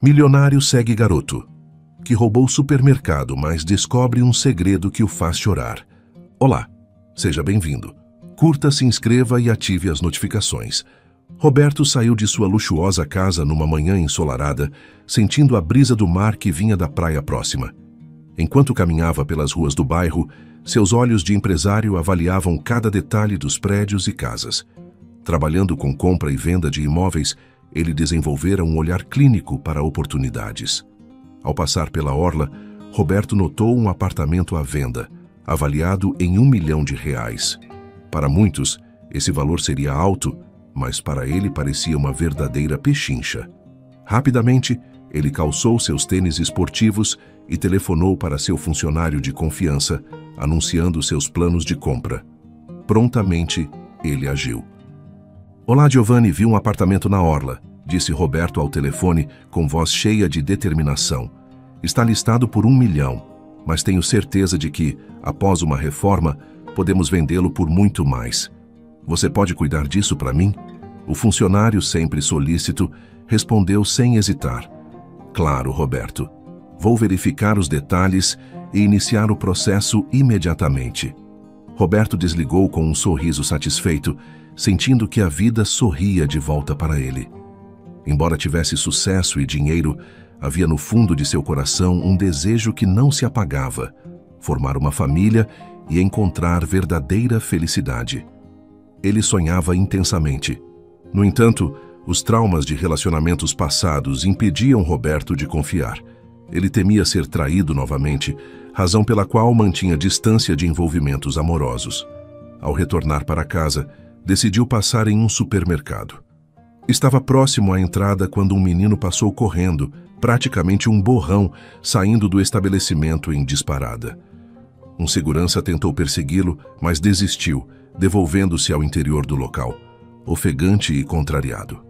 Milionário segue garoto, que roubou supermercado, mas descobre um segredo que o faz chorar. Olá, seja bem-vindo. Curta, se inscreva e ative as notificações. Roberto saiu de sua luxuosa casa numa manhã ensolarada, sentindo a brisa do mar que vinha da praia próxima. Enquanto caminhava pelas ruas do bairro, seus olhos de empresário avaliavam cada detalhe dos prédios e casas. Trabalhando com compra e venda de imóveis, ele desenvolvera um olhar clínico para oportunidades. Ao passar pela orla, Roberto notou um apartamento à venda, avaliado em R$1 milhão. Para muitos, esse valor seria alto, mas para ele parecia uma verdadeira pechincha. Rapidamente, ele calçou seus tênis esportivos e telefonou para seu funcionário de confiança, anunciando seus planos de compra. Prontamente, ele agiu. Olá, Giovanni, vi um apartamento na orla, disse Roberto ao telefone com voz cheia de determinação. Está listado por R$1 milhão, mas tenho certeza de que, após uma reforma, podemos vendê-lo por muito mais. Você pode cuidar disso para mim? O funcionário, sempre solícito, respondeu sem hesitar. Claro, Roberto. Vou verificar os detalhes e iniciar o processo imediatamente. Roberto desligou com um sorriso satisfeito, sentindo que a vida sorria de volta para ele. Embora tivesse sucesso e dinheiro, havia no fundo de seu coração um desejo que não se apagava: formar uma família e encontrar verdadeira felicidade. Ele sonhava intensamente. No entanto, os traumas de relacionamentos passados impediam Roberto de confiar. Ele temia ser traído novamente, razão pela qual mantinha distância de envolvimentos amorosos. Ao retornar para casa, decidiu passar em um supermercado. Estava próximo à entrada quando um menino passou correndo, praticamente um borrão, saindo do estabelecimento em disparada. Um segurança tentou persegui-lo, mas desistiu, devolvendo-se ao interior do local, ofegante e contrariado.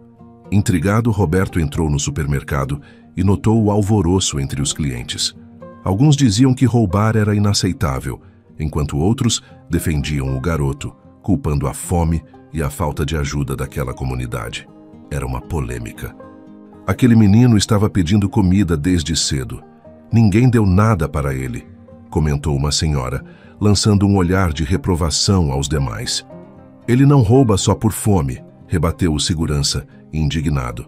Intrigado, Roberto entrou no supermercado e notou o alvoroço entre os clientes. Alguns diziam que roubar era inaceitável, enquanto outros defendiam o garoto, culpando a fome e a falta de ajuda daquela comunidade. Era uma polêmica. Aquele menino estava pedindo comida desde cedo. Ninguém deu nada para ele, comentou uma senhora, lançando um olhar de reprovação aos demais. Ele não rouba só por fome, rebateu o segurança, indignado.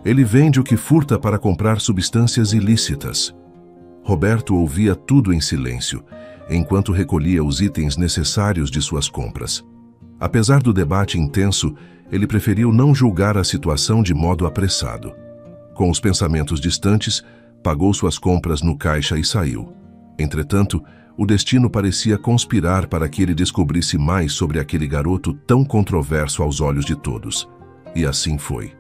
Ele vende o que furta para comprar substâncias ilícitas. Roberto ouvia tudo em silêncio, enquanto recolhia os itens necessários de suas compras. Apesar do debate intenso, ele preferiu não julgar a situação de modo apressado. Com os pensamentos distantes, pagou suas compras no caixa e saiu. Entretanto, o destino parecia conspirar para que ele descobrisse mais sobre aquele garoto tão controverso aos olhos de todos. E assim foi.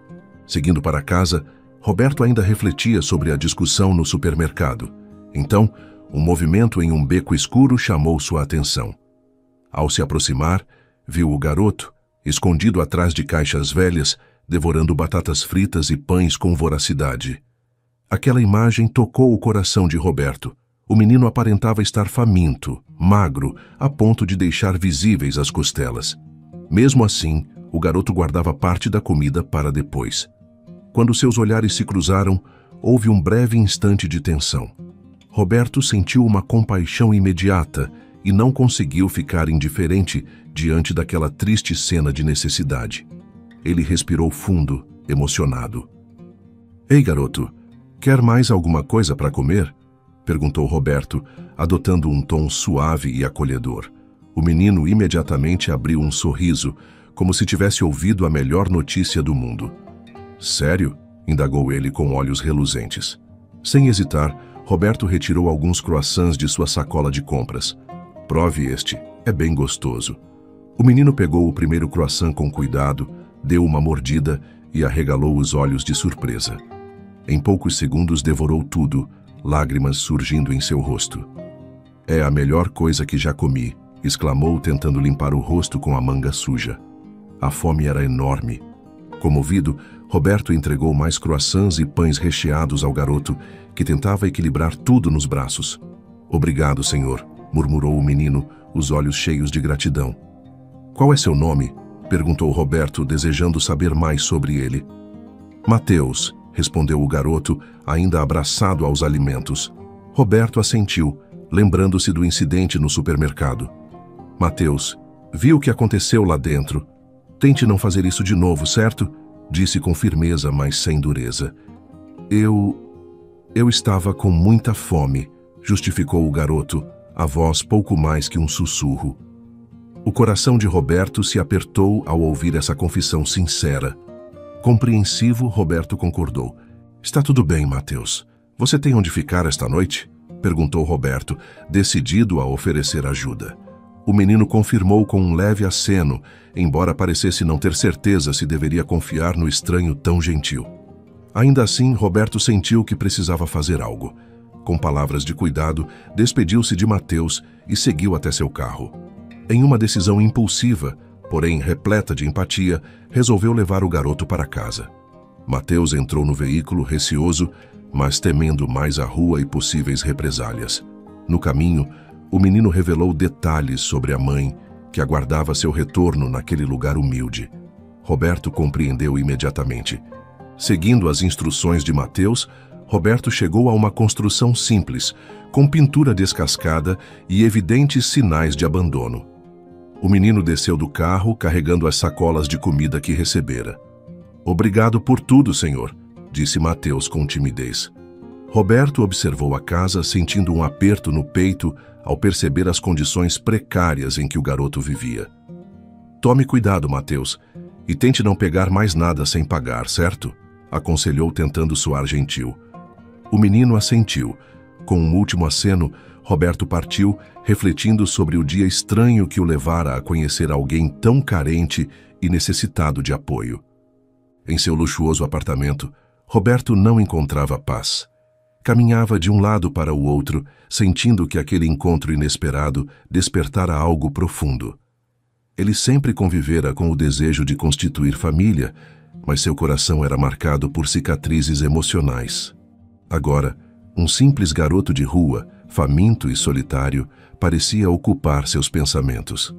Seguindo para casa, Roberto ainda refletia sobre a discussão no supermercado. Então, um movimento em um beco escuro chamou sua atenção. Ao se aproximar, viu o garoto, escondido atrás de caixas velhas, devorando batatas fritas e pães com voracidade. Aquela imagem tocou o coração de Roberto. O menino aparentava estar faminto, magro, a ponto de deixar visíveis as costelas. Mesmo assim, o garoto guardava parte da comida para depois. Quando seus olhares se cruzaram, houve um breve instante de tensão. Roberto sentiu uma compaixão imediata e não conseguiu ficar indiferente diante daquela triste cena de necessidade. Ele respirou fundo, emocionado. Ei, garoto, quer mais alguma coisa para comer? Perguntou Roberto, adotando um tom suave e acolhedor. O menino imediatamente abriu um sorriso, como se tivesse ouvido a melhor notícia do mundo. Sério? Indagou ele com olhos reluzentes. Sem hesitar, Roberto retirou alguns croissants de sua sacola de compras. Prove este, é bem gostoso. O menino pegou o primeiro croissant com cuidado, deu uma mordida e arregalou os olhos de surpresa. Em poucos segundos devorou tudo, lágrimas surgindo em seu rosto. É a melhor coisa que já comi, exclamou, tentando limpar o rosto com a manga suja. A fome era enorme. Comovido, Roberto entregou mais croissants e pães recheados ao garoto, que tentava equilibrar tudo nos braços. Obrigado, senhor, murmurou o menino, os olhos cheios de gratidão. Qual é seu nome? Perguntou Roberto, desejando saber mais sobre ele. Mateus, respondeu o garoto, ainda abraçado aos alimentos. Roberto assentiu, lembrando-se do incidente no supermercado. Mateus, viu o que aconteceu lá dentro. Tente não fazer isso de novo, certo? Disse com firmeza, mas sem dureza. Eu estava com muita fome, justificou o garoto, a voz pouco mais que um sussurro. O coração de Roberto se apertou ao ouvir essa confissão sincera. Compreensivo, Roberto concordou. Está tudo bem, Mateus. Você tem onde ficar esta noite? Perguntou Roberto, decidido a oferecer ajuda. O menino confirmou com um leve aceno, embora parecesse não ter certeza se deveria confiar no estranho tão gentil. Ainda assim, Roberto sentiu que precisava fazer algo. Com palavras de cuidado, despediu-se de Mateus e seguiu até seu carro. Em uma decisão impulsiva, porém repleta de empatia, resolveu levar o garoto para casa. Mateus entrou no veículo receoso, mas temendo mais a rua e possíveis represálias. No caminho, o menino revelou detalhes sobre a mãe, que aguardava seu retorno naquele lugar humilde. Roberto compreendeu imediatamente. Seguindo as instruções de Mateus, Roberto chegou a uma construção simples, com pintura descascada e evidentes sinais de abandono. O menino desceu do carro, carregando as sacolas de comida que recebera. Obrigado por tudo, senhor, disse Mateus com timidez. Roberto observou a casa, sentindo um aperto no peito ao perceber as condições precárias em que o garoto vivia. Tome cuidado, Mateus, e tente não pegar mais nada sem pagar, certo? Aconselhou tentando soar gentil. O menino assentiu. Com um último aceno, Roberto partiu, refletindo sobre o dia estranho que o levara a conhecer alguém tão carente e necessitado de apoio. Em seu luxuoso apartamento, Roberto não encontrava paz. Caminhava de um lado para o outro, sentindo que aquele encontro inesperado despertara algo profundo. Ele sempre convivera com o desejo de constituir família, mas seu coração era marcado por cicatrizes emocionais. Agora, um simples garoto de rua, faminto e solitário, parecia ocupar seus pensamentos.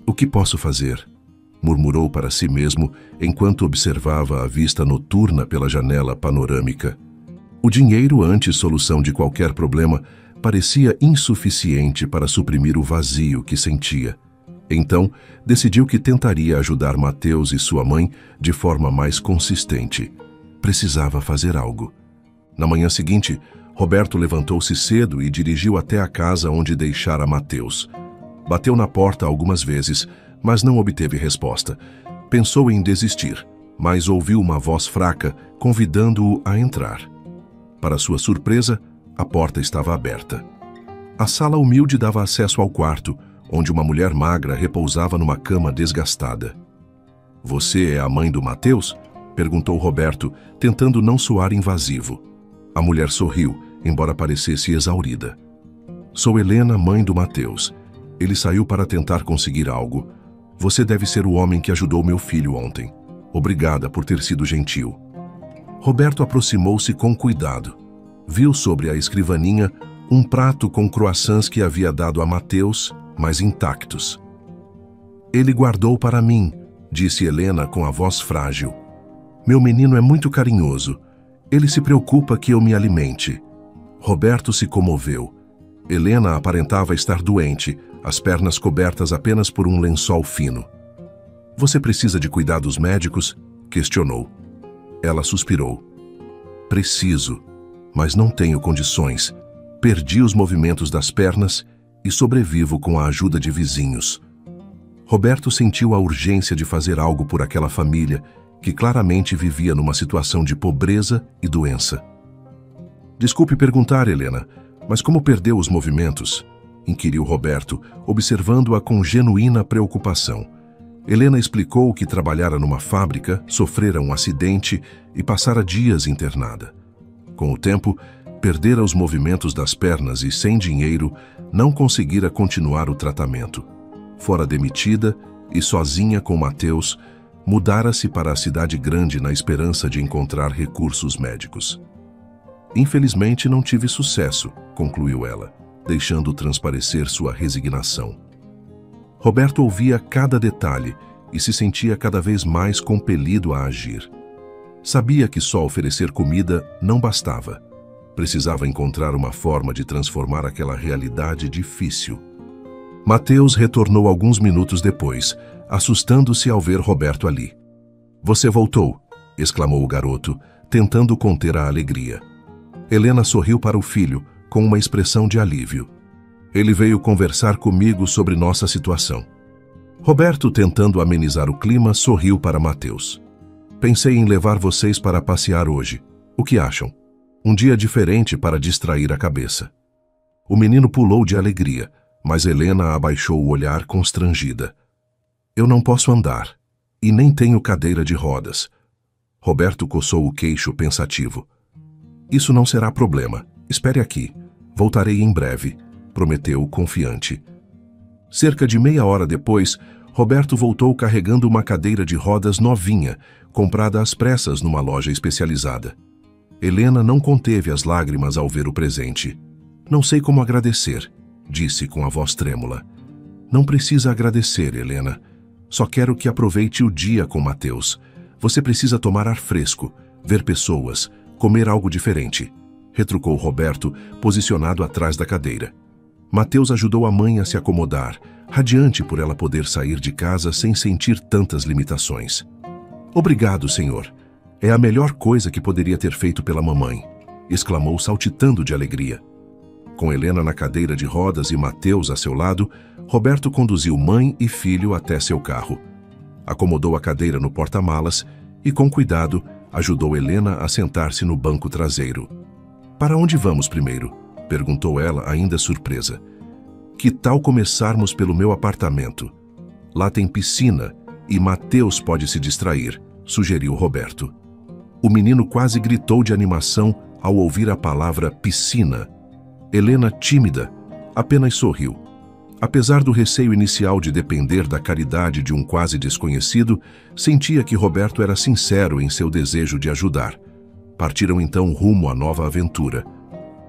O que posso fazer? Murmurou para si mesmo enquanto observava a vista noturna pela janela panorâmica. O dinheiro, antes solução de qualquer problema, parecia insuficiente para suprimir o vazio que sentia. Então, decidiu que tentaria ajudar Mateus e sua mãe de forma mais consistente. Precisava fazer algo. Na manhã seguinte, Roberto levantou-se cedo e dirigiu até a casa onde deixara Mateus. Bateu na porta algumas vezes, mas não obteve resposta. Pensou em desistir, mas ouviu uma voz fraca convidando-o a entrar. Para sua surpresa, a porta estava aberta. A sala humilde dava acesso ao quarto, onde uma mulher magra repousava numa cama desgastada. — Você é a mãe do Mateus? Perguntou Roberto, tentando não soar invasivo. A mulher sorriu, embora parecesse exaurida. — Sou Helena, mãe do Mateus. Ele saiu para tentar conseguir algo. Você deve ser o homem que ajudou meu filho ontem. Obrigada por ter sido gentil. Roberto aproximou-se com cuidado. Viu sobre a escrivaninha um prato com croissants que havia dado a Mateus, mas intactos. Ele guardou para mim, disse Helena com a voz frágil. Meu menino é muito carinhoso. Ele se preocupa que eu me alimente. Roberto se comoveu. Helena aparentava estar doente, as pernas cobertas apenas por um lençol fino. Você precisa de cuidados médicos? Questionou. Ela suspirou. Preciso, mas não tenho condições. Perdi os movimentos das pernas e sobrevivo com a ajuda de vizinhos. Roberto sentiu a urgência de fazer algo por aquela família que claramente vivia numa situação de pobreza e doença. Desculpe perguntar, Helena, mas como perdeu os movimentos? Inquiriu Roberto, observando-a com genuína preocupação. Helena explicou que trabalhara numa fábrica, sofrera um acidente e passara dias internada. Com o tempo, perdera os movimentos das pernas e, sem dinheiro, não conseguira continuar o tratamento. Fora demitida e sozinha com Mateus, mudara-se para a cidade grande na esperança de encontrar recursos médicos. Infelizmente não tive sucesso, concluiu ela, deixando transparecer sua resignação. Roberto ouvia cada detalhe e se sentia cada vez mais compelido a agir. Sabia que só oferecer comida não bastava. Precisava encontrar uma forma de transformar aquela realidade difícil. Mateus retornou alguns minutos depois, assustando-se ao ver Roberto ali. "Você voltou", exclamou o garoto, tentando conter a alegria. Helena sorriu para o filho, com uma expressão de alívio. "Ele veio conversar comigo sobre nossa situação." Roberto, tentando amenizar o clima, sorriu para Mateus. "Pensei em levar vocês para passear hoje. O que acham? Um dia diferente para distrair a cabeça." O menino pulou de alegria, mas Helena abaixou o olhar constrangida. "Eu não posso andar, e nem tenho cadeira de rodas." Roberto coçou o queixo pensativo. "Isso não será problema. Espere aqui. Voltarei em breve", prometeu confiante. Cerca de meia hora depois, Roberto voltou carregando uma cadeira de rodas novinha, comprada às pressas numa loja especializada. Helena não conteve as lágrimas ao ver o presente. "Não sei como agradecer", disse com a voz trêmula. "Não precisa agradecer, Helena. Só quero que aproveite o dia com Mateus. Você precisa tomar ar fresco, ver pessoas, comer algo diferente", retrucou Roberto, posicionado atrás da cadeira. Mateus ajudou a mãe a se acomodar, radiante por ela poder sair de casa sem sentir tantas limitações. "Obrigado, senhor. É a melhor coisa que poderia ter feito pela mamãe", exclamou saltitando de alegria. Com Helena na cadeira de rodas e Mateus a seu lado, Roberto conduziu mãe e filho até seu carro. Acomodou a cadeira no porta-malas e, com cuidado, ajudou Helena a sentar-se no banco traseiro. "Para onde vamos primeiro?", perguntou ela, ainda surpresa. "Que tal começarmos pelo meu apartamento? Lá tem piscina e Mateus pode se distrair", sugeriu Roberto. O menino quase gritou de animação ao ouvir a palavra piscina. Helena, tímida, apenas sorriu. Apesar do receio inicial de depender da caridade de um quase desconhecido, sentia que Roberto era sincero em seu desejo de ajudar. Partiram então rumo à nova aventura.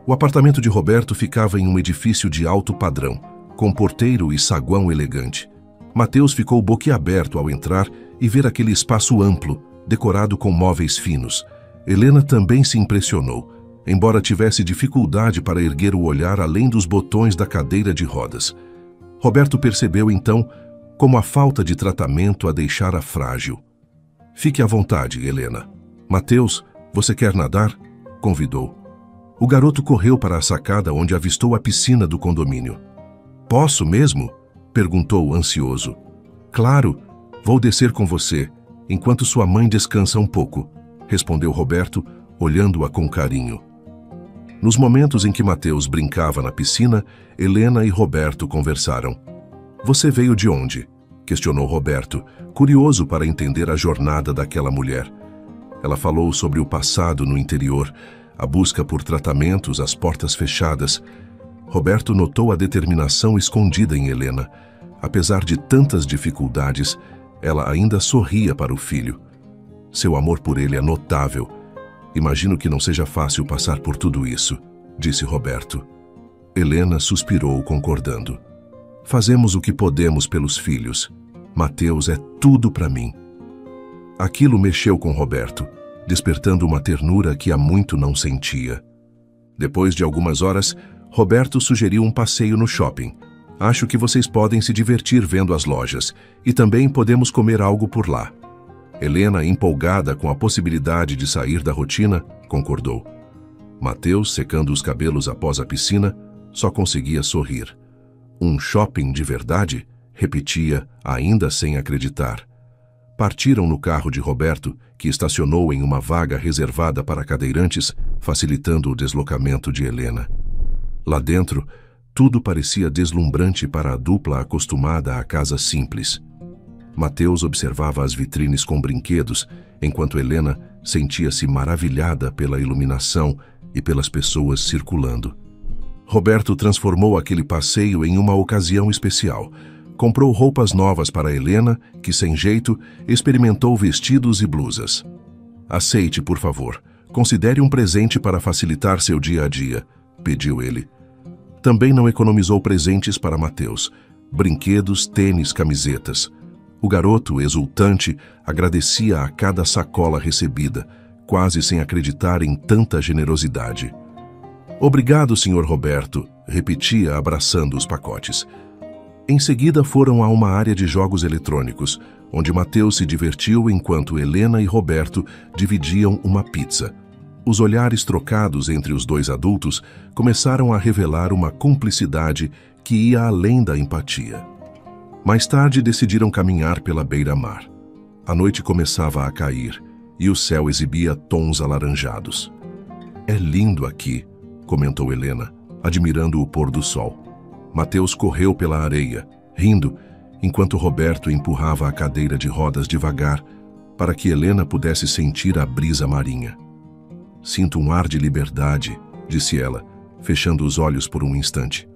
O apartamento de Roberto ficava em um edifício de alto padrão, com porteiro e saguão elegante. Mateus ficou boquiaberto ao entrar e ver aquele espaço amplo, decorado com móveis finos. Helena também se impressionou, embora tivesse dificuldade para erguer o olhar além dos botões da cadeira de rodas. Roberto percebeu então como a falta de tratamento a deixara frágil. "Fique à vontade, Helena." "Mateus, você quer nadar?", convidou. O garoto correu para a sacada onde avistou a piscina do condomínio. "Posso mesmo?", perguntou ansioso. "Claro, vou descer com você, enquanto sua mãe descansa um pouco", respondeu Roberto, olhando-a com carinho. Nos momentos em que Mateus brincava na piscina, Helena e Roberto conversaram. "Você veio de onde?", questionou Roberto, curioso para entender a jornada daquela mulher. Ela falou sobre o passado no interior, a busca por tratamentos, as portas fechadas. Roberto notou a determinação escondida em Helena. Apesar de tantas dificuldades, ela ainda sorria para o filho. "Seu amor por ele é notável. Imagino que não seja fácil passar por tudo isso", disse Roberto. Helena suspirou, concordando. "Fazemos o que podemos pelos filhos. Mateus é tudo para mim." Aquilo mexeu com Roberto, despertando uma ternura que há muito não sentia. Depois de algumas horas, Roberto sugeriu um passeio no shopping. "Acho que vocês podem se divertir vendo as lojas, e também podemos comer algo por lá." Helena, empolgada com a possibilidade de sair da rotina, concordou. Mateus, secando os cabelos após a piscina, só conseguia sorrir. "Um shopping de verdade?", repetia, ainda sem acreditar. Partiram no carro de Roberto, que estacionou em uma vaga reservada para cadeirantes, facilitando o deslocamento de Helena. Lá dentro, tudo parecia deslumbrante para a dupla acostumada à casa simples. Mateus observava as vitrines com brinquedos, enquanto Helena sentia-se maravilhada pela iluminação e pelas pessoas circulando. Roberto transformou aquele passeio em uma ocasião especial. Comprou roupas novas para Helena, que, sem jeito, experimentou vestidos e blusas. "Aceite, por favor. Considere um presente para facilitar seu dia a dia", pediu ele. Também não economizou presentes para Mateus. Brinquedos, tênis, camisetas. O garoto, exultante, agradecia a cada sacola recebida, quase sem acreditar em tanta generosidade. Obrigado, Sr. Roberto, repetia, abraçando os pacotes. Em seguida foram a uma área de jogos eletrônicos, onde Mateus se divertiu enquanto Helena e Roberto dividiam uma pizza. Os olhares trocados entre os dois adultos começaram a revelar uma cumplicidade que ia além da empatia. Mais tarde decidiram caminhar pela beira-mar. A noite começava a cair e o céu exibia tons alaranjados. É lindo aqui, comentou Helena, admirando o pôr do sol. Mateus correu pela areia, rindo, enquanto Roberto empurrava a cadeira de rodas devagar para que Helena pudesse sentir a brisa marinha. Sinto um ar de liberdade, disse ela, fechando os olhos por um instante.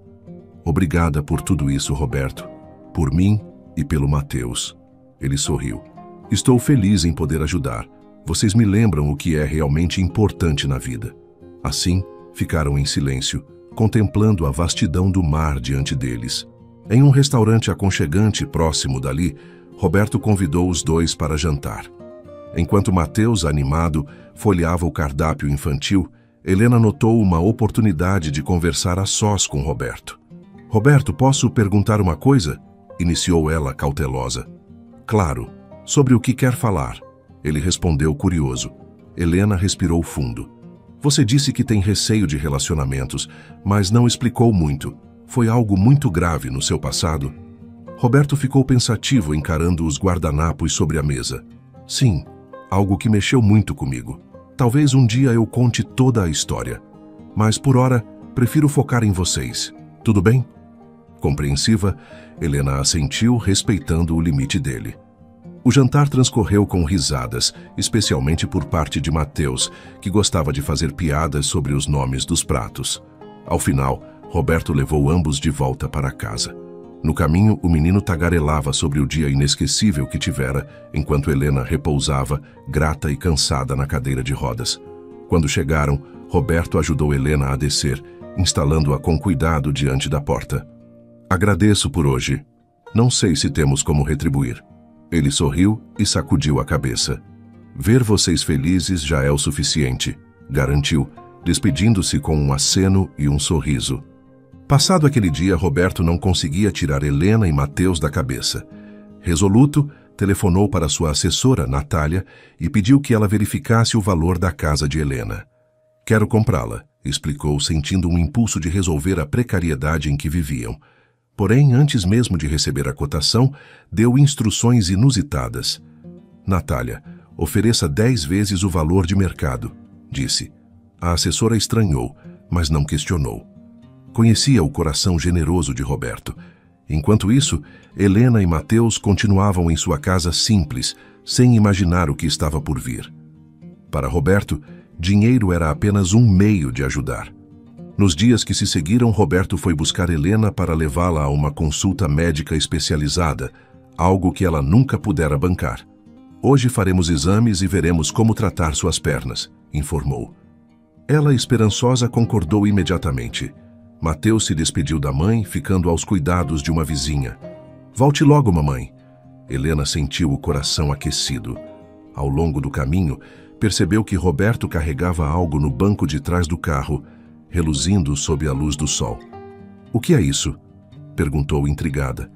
Obrigada por tudo isso, Roberto. Por mim e pelo Mateus. Ele sorriu. Estou feliz em poder ajudar. Vocês me lembram o que é realmente importante na vida. Assim, ficaram em silêncio, contemplando a vastidão do mar diante deles. Em um restaurante aconchegante próximo dali, Roberto convidou os dois para jantar. Enquanto Mateus, animado, folheava o cardápio infantil, Helena notou uma oportunidade de conversar a sós com Roberto. Roberto, posso perguntar uma coisa? Iniciou ela cautelosa. Claro. Sobre o que quer falar? Ele respondeu curioso. Helena respirou fundo. Você disse que tem receio de relacionamentos, mas não explicou muito. Foi algo muito grave no seu passado? Roberto ficou pensativo encarando os guardanapos sobre a mesa. Sim, algo que mexeu muito comigo. Talvez um dia eu conte toda a história. Mas por hora, prefiro focar em vocês. Tudo bem? Compreensiva, Helena assentiu, respeitando o limite dele. O jantar transcorreu com risadas, especialmente por parte de Mateus, que gostava de fazer piadas sobre os nomes dos pratos. Ao final, Roberto levou ambos de volta para casa. No caminho, o menino tagarelava sobre o dia inesquecível que tivera, enquanto Helena repousava, grata e cansada na cadeira de rodas. Quando chegaram, Roberto ajudou Helena a descer, instalando-a com cuidado diante da porta. Agradeço por hoje. Não sei se temos como retribuir. Ele sorriu e sacudiu a cabeça. Ver vocês felizes já é o suficiente, garantiu, despedindo-se com um aceno e um sorriso. Passado aquele dia, Roberto não conseguia tirar Helena e Mateus da cabeça. Resoluto, telefonou para sua assessora, Natália, e pediu que ela verificasse o valor da casa de Helena. Quero comprá-la, explicou, sentindo um impulso de resolver a precariedade em que viviam. Porém, antes mesmo de receber a cotação, deu instruções inusitadas. Natália, ofereça 10 vezes o valor de mercado, disse. A assessora estranhou, mas não questionou. Conhecia o coração generoso de Roberto. Enquanto isso, Helena e Mateus continuavam em sua casa simples, sem imaginar o que estava por vir. Para Roberto, dinheiro era apenas um meio de ajudar. Nos dias que se seguiram, Roberto foi buscar Helena para levá-la a uma consulta médica especializada, algo que ela nunca pudera bancar. Hoje faremos exames e veremos como tratar suas pernas, informou. Ela, esperançosa, concordou imediatamente. Mateus se despediu da mãe, ficando aos cuidados de uma vizinha. Volte logo, mamãe. Helena sentiu o coração aquecido. Ao longo do caminho, percebeu que Roberto carregava algo no banco de trás do carro, reluzindo sob a luz do sol. O que é isso? Perguntou intrigada.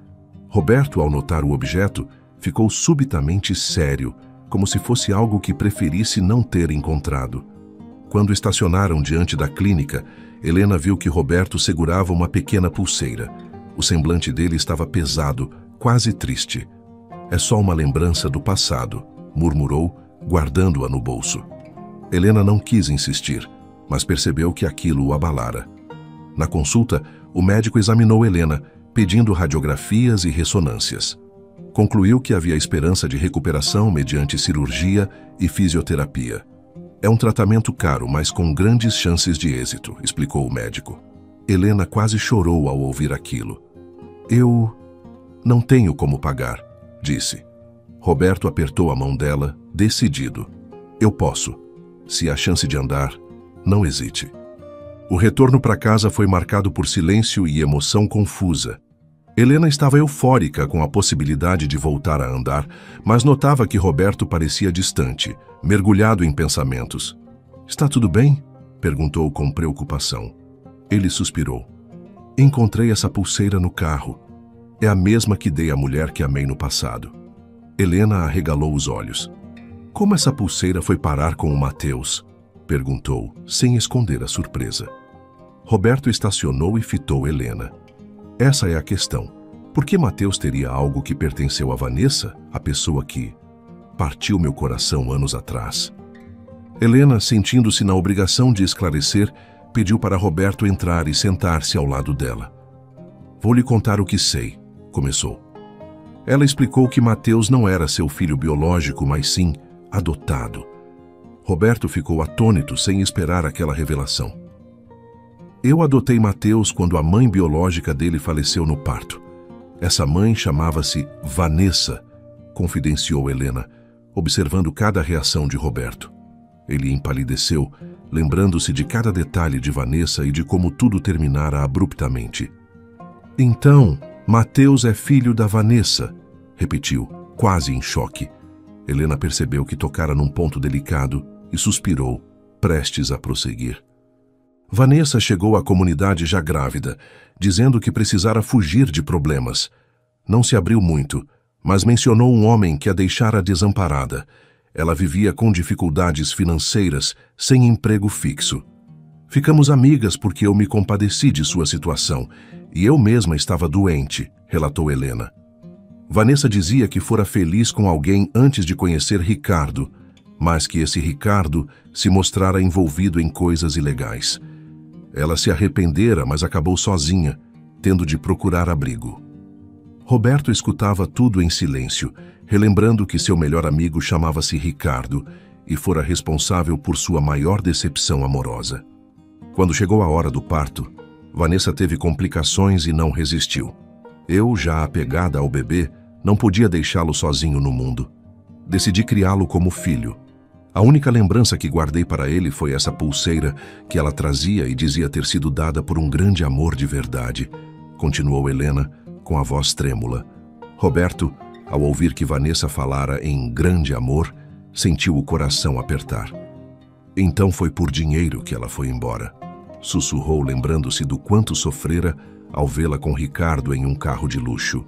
Roberto, ao notar o objeto, ficou subitamente sério, como se fosse algo que preferisse não ter encontrado. Quando estacionaram diante da clínica, Helena viu que Roberto segurava uma pequena pulseira. O semblante dele estava pesado, quase triste. É só uma lembrança do passado, murmurou, guardando-a no bolso. Helena não quis insistir, mas percebeu que aquilo o abalara. Na consulta, o médico examinou Helena, pedindo radiografias e ressonâncias. Concluiu que havia esperança de recuperação mediante cirurgia e fisioterapia. É um tratamento caro, mas com grandes chances de êxito, explicou o médico. Helena quase chorou ao ouvir aquilo. Eu não tenho como pagar, disse. Roberto apertou a mão dela, decidido. Eu posso. Se há chance de andar, não hesite. O retorno para casa foi marcado por silêncio e emoção confusa. Helena estava eufórica com a possibilidade de voltar a andar, mas notava que Roberto parecia distante, mergulhado em pensamentos. "Está tudo bem?" perguntou com preocupação. Ele suspirou. "Encontrei essa pulseira no carro. É a mesma que dei à mulher que amei no passado." Helena arregalou os olhos. "Como essa pulseira foi parar com o Mateus?" perguntou, sem esconder a surpresa. Roberto estacionou e fitou Helena. "Essa é a questão. Por que Mateus teria algo que pertenceu a Vanessa, a pessoa que partiu meu coração anos atrás?" Helena, sentindo-se na obrigação de esclarecer, pediu para Roberto entrar e sentar-se ao lado dela. "Vou lhe contar o que sei", começou. Ela explicou que Mateus não era seu filho biológico, mas sim adotado. Roberto ficou atônito sem esperar aquela revelação. "Eu adotei Mateus quando a mãe biológica dele faleceu no parto. Essa mãe chamava-se Vanessa", confidenciou Helena, observando cada reação de Roberto. Ele empalideceu, lembrando-se de cada detalhe de Vanessa e de como tudo terminara abruptamente. "Então, Mateus é filho da Vanessa", repetiu, quase em choque. Helena percebeu que tocara num ponto delicado e suspirou, prestes a prosseguir. "Vanessa chegou à comunidade já grávida, dizendo que precisara fugir de problemas. Não se abriu muito, mas mencionou um homem que a deixara desamparada. Ela vivia com dificuldades financeiras, sem emprego fixo. Ficamos amigas porque eu me compadeci de sua situação, e eu mesma estava doente", relatou Helena. "Vanessa dizia que fora feliz com alguém antes de conhecer Ricardo, mas que esse Ricardo se mostrara envolvido em coisas ilegais. Ela se arrependera, mas acabou sozinha, tendo de procurar abrigo." Roberto escutava tudo em silêncio, relembrando que seu melhor amigo chamava-se Ricardo e fora responsável por sua maior decepção amorosa. Quando chegou a hora do parto, Vanessa teve complicações e não resistiu. Eu, já apegada ao bebê, não podia deixá-lo sozinho no mundo. Decidi criá-lo como filho. A única lembrança que guardei para ele foi essa pulseira que ela trazia e dizia ter sido dada por um grande amor de verdade, continuou Helena, com a voz trêmula. Roberto, ao ouvir que Vanessa falara em grande amor, sentiu o coração apertar. "Então foi por dinheiro que ela foi embora", sussurrou, lembrando-se do quanto sofrera ao vê-la com Ricardo em um carro de luxo.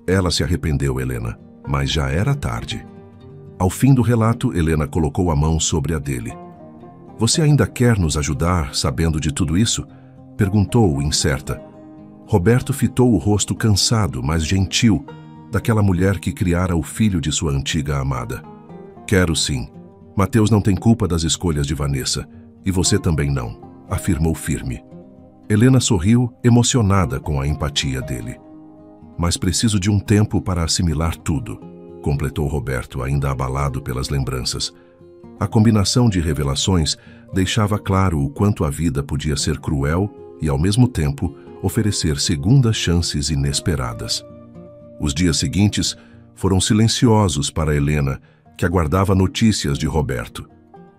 Ela se arrependeu, Helena, mas já era tarde. Ao fim do relato, Helena colocou a mão sobre a dele. "Você ainda quer nos ajudar, sabendo de tudo isso?" perguntou, incerta. Roberto fitou o rosto cansado, mas gentil, daquela mulher que criara o filho de sua antiga amada. "Quero sim. Mateus não tem culpa das escolhas de Vanessa, e você também não", afirmou firme. Helena sorriu, emocionada com a empatia dele. "Mas preciso de um tempo para assimilar tudo", completou Roberto, ainda abalado pelas lembranças. A combinação de revelações deixava claro o quanto a vida podia ser cruel e, ao mesmo tempo, oferecer segundas chances inesperadas. Os dias seguintes foram silenciosos para Helena, que aguardava notícias de Roberto.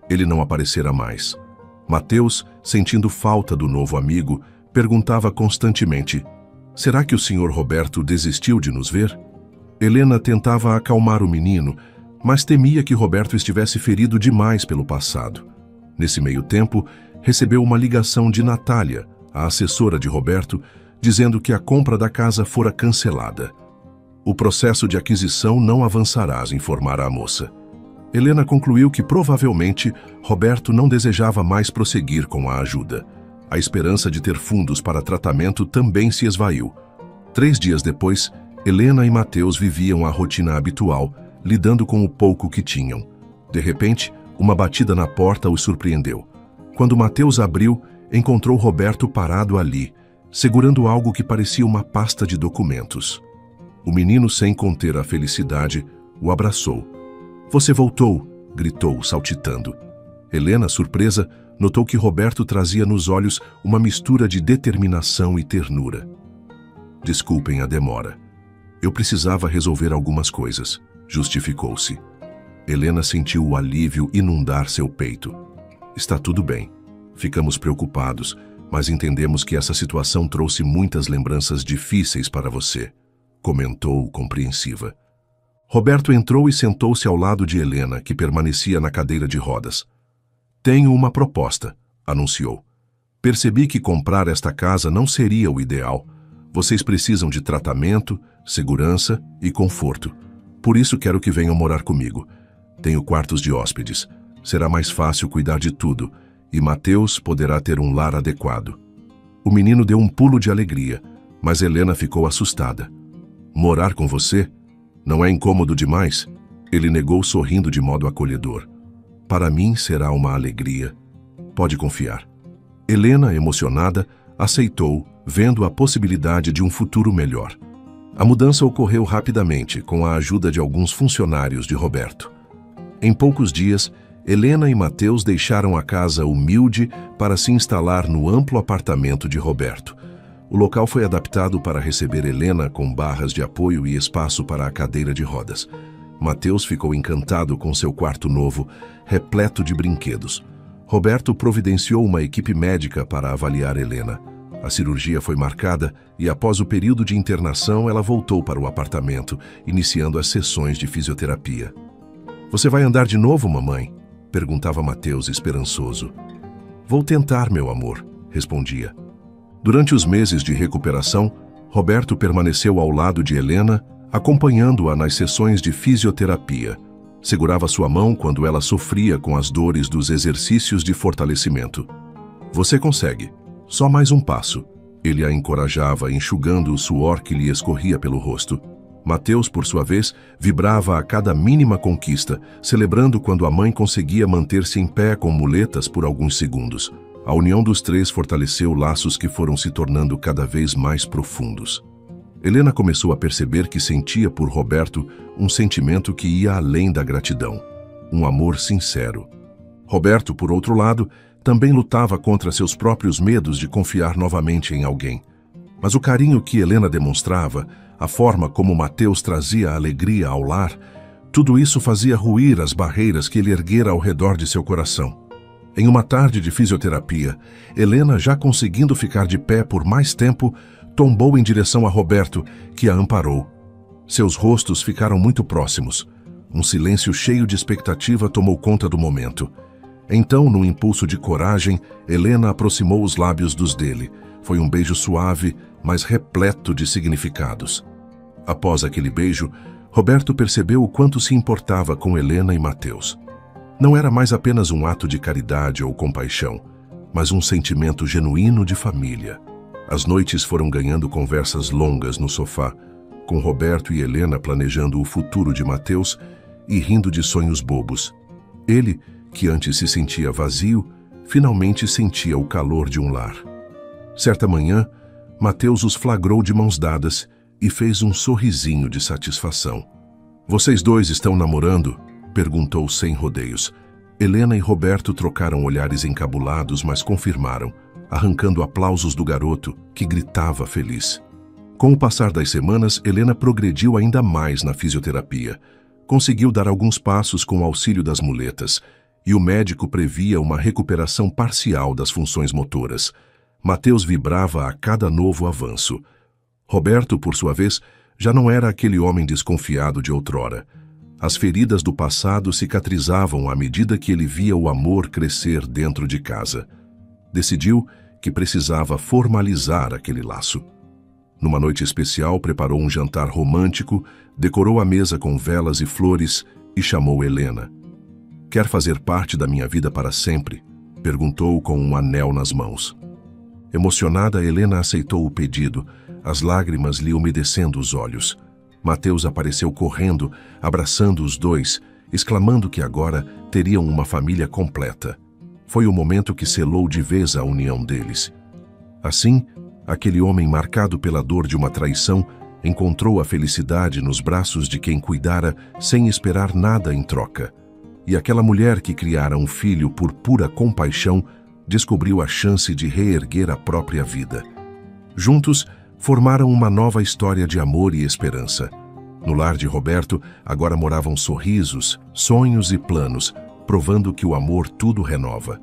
Ele não aparecera mais. Mateus, sentindo falta do novo amigo, perguntava constantemente: "Será que o Sr. Roberto desistiu de nos ver?" Helena tentava acalmar o menino, mas temia que Roberto estivesse ferido demais pelo passado. Nesse meio tempo, recebeu uma ligação de Natália, a assessora de Roberto, dizendo que a compra da casa fora cancelada. "O processo de aquisição não avançará", informara a moça. Helena concluiu que provavelmente Roberto não desejava mais prosseguir com a ajuda. A esperança de ter fundos para tratamento também se esvaiu. 3 dias depois, Helena e Mateus viviam a rotina habitual, lidando com o pouco que tinham. De repente, uma batida na porta os surpreendeu. Quando Mateus abriu, encontrou Roberto parado ali, segurando algo que parecia uma pasta de documentos. O menino, sem conter a felicidade, o abraçou. "Você voltou!" gritou, saltitando. Helena, surpresa, notou que Roberto trazia nos olhos uma mistura de determinação e ternura. "Desculpem a demora. Eu precisava resolver algumas coisas", justificou-se. Helena sentiu o alívio inundar seu peito. "Está tudo bem. Ficamos preocupados, mas entendemos que essa situação trouxe muitas lembranças difíceis para você, comentou compreensiva. Roberto entrou e sentou-se ao lado de Helena, que permanecia na cadeira de rodas. Tenho uma proposta, anunciou. Percebi que comprar esta casa não seria o ideal. Vocês precisam de tratamento, segurança e conforto. Por isso quero que venham morar comigo. Tenho quartos de hóspedes. Será mais fácil cuidar de tudo, e Mateus poderá ter um lar adequado. O menino deu um pulo de alegria, mas Helena ficou assustada. Morar com você? Não é incômodo demais? Ele negou sorrindo de modo acolhedor. Para mim será uma alegria. Pode confiar. Helena, emocionada, aceitou, vendo a possibilidade de um futuro melhor. A mudança ocorreu rapidamente, com a ajuda de alguns funcionários de Roberto. Em poucos dias, Helena e Mateus deixaram a casa humilde para se instalar no amplo apartamento de Roberto. O local foi adaptado para receber Helena com barras de apoio e espaço para a cadeira de rodas. Mateus ficou encantado com seu quarto novo, repleto de brinquedos. Roberto providenciou uma equipe médica para avaliar Helena. A cirurgia foi marcada e, após o período de internação, ela voltou para o apartamento, iniciando as sessões de fisioterapia. Você vai andar de novo, mamãe? Perguntava Mateus, esperançoso. Vou tentar, meu amor, respondia. Durante os meses de recuperação, Roberto permaneceu ao lado de Helena, acompanhando-a nas sessões de fisioterapia. Segurava sua mão quando ela sofria com as dores dos exercícios de fortalecimento. Você consegue. Só mais um passo. Ele a encorajava, enxugando o suor que lhe escorria pelo rosto. Mateus, por sua vez, vibrava a cada mínima conquista, celebrando quando a mãe conseguia manter-se em pé com muletas por alguns segundos. A união dos três fortaleceu laços que foram se tornando cada vez mais profundos. Helena começou a perceber que sentia por Roberto um sentimento que ia além da gratidão, um amor sincero. Roberto, por outro lado, também lutava contra seus próprios medos de confiar novamente em alguém. Mas o carinho que Helena demonstrava, a forma como Mateus trazia alegria ao lar, tudo isso fazia ruir as barreiras que ele erguera ao redor de seu coração. Em uma tarde de fisioterapia, Helena, já conseguindo ficar de pé por mais tempo, tombou em direção a Roberto, que a amparou. Seus rostos ficaram muito próximos. Um silêncio cheio de expectativa tomou conta do momento. Então, num impulso de coragem, Helena aproximou os lábios dos dele. Foi um beijo suave, mas repleto de significados. Após aquele beijo, Roberto percebeu o quanto se importava com Helena e Mateus. Não era mais apenas um ato de caridade ou compaixão, mas um sentimento genuíno de família. As noites foram ganhando conversas longas no sofá, com Roberto e Helena planejando o futuro de Mateus e rindo de sonhos bobos. Ele, que antes se sentia vazio, finalmente sentia o calor de um lar. Certa manhã, Mateus os flagrou de mãos dadas e fez um sorrisinho de satisfação. Vocês dois estão namorando? Perguntou sem rodeios. Helena e Roberto trocaram olhares encabulados, mas confirmaram, arrancando aplausos do garoto, que gritava feliz. Com o passar das semanas, Helena progrediu ainda mais na fisioterapia. Conseguiu dar alguns passos com o auxílio das muletas, e o médico previa uma recuperação parcial das funções motoras. Mateus vibrava a cada novo avanço. Roberto, por sua vez, já não era aquele homem desconfiado de outrora. As feridas do passado cicatrizavam à medida que ele via o amor crescer dentro de casa. Decidiu que precisava formalizar aquele laço. Numa noite especial, preparou um jantar romântico, decorou a mesa com velas e flores e chamou Helena. Quer fazer parte da minha vida para sempre? Perguntou com um anel nas mãos. Emocionada, Helena aceitou o pedido, as lágrimas lhe umedecendo os olhos. Mateus apareceu correndo, abraçando os dois, exclamando que agora teriam uma família completa. Foi o momento que selou de vez a união deles. Assim, aquele homem marcado pela dor de uma traição encontrou a felicidade nos braços de quem cuidara sem esperar nada em troca. E aquela mulher que criara um filho por pura compaixão descobriu a chance de reerguer a própria vida. Juntos, formaram uma nova história de amor e esperança. No lar de Roberto, agora moravam sorrisos, sonhos e planos, provando que o amor tudo renova.